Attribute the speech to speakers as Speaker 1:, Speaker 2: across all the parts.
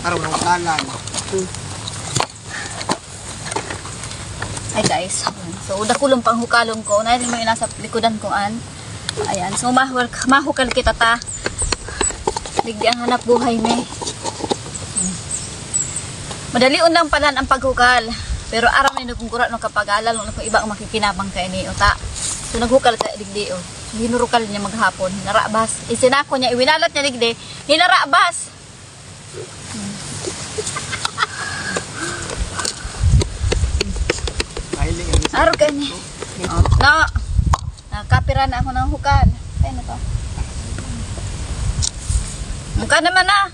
Speaker 1: Araw ng kalan.
Speaker 2: Ay guys, so dakulong pang hukalong ko. Nahin mo yung nasa likodan ko an. Ayan, so mahukal kita ta. Ligdi ang hanap buhay me. Madali unang palan ang paghukal. Pero araw may nagkungkura no kapag-alal no kung iba ang makikinabang kay ni uta. So naghukal ka digdi o. Hinurukal niya maghapon, hinarabas. Isinako niya, iwinalat niya digdi, hinarabas. Araw ka ni. No. Nakapira na ako ng hukal. Kaya na to. Mukha naman na.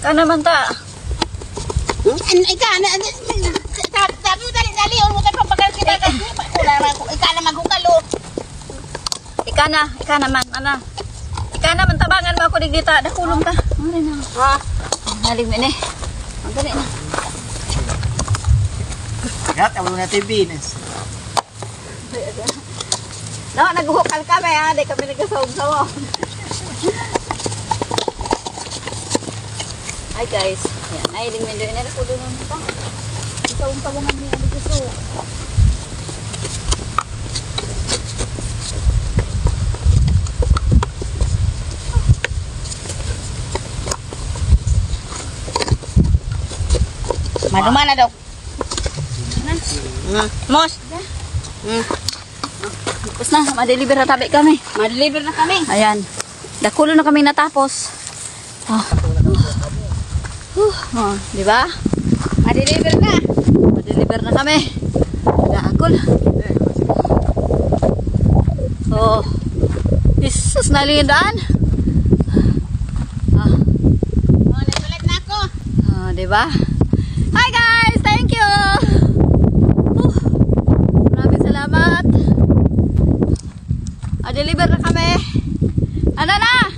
Speaker 2: Ka naman ta.
Speaker 3: Ika na dali mo kay papagal kita kasi ika na maghukalo.
Speaker 2: Ika naman, ana. Ika naman tabangan mo ako digdita, dakulong ka. Mare na.
Speaker 3: Ha?
Speaker 2: Nalig mo ni. Ang dali na.
Speaker 1: Kat, ako na tibinas.
Speaker 2: No, naghuhukal kami ha, di kami nagkasawag-sawag. Hi guys. Yan, ay ding mendo ina ko doon pa. Isawang tabangan ni ano gusto.
Speaker 3: Maduma na daw. Mos.
Speaker 2: Tapos na, ma-deliver na tabi kami.
Speaker 3: Ma-deliver na kami.
Speaker 2: Ayan. Dakulo na kami natapos. Di ba?
Speaker 3: Ma-deliver na.
Speaker 2: Ma-deliver na kami. Dakul. Oh. Jesus, nalindaan.
Speaker 3: Oh, nasulat na ako.
Speaker 2: Di ba? Hi guys, thank you. Maraming salamat. Deliver na kami. Ano na?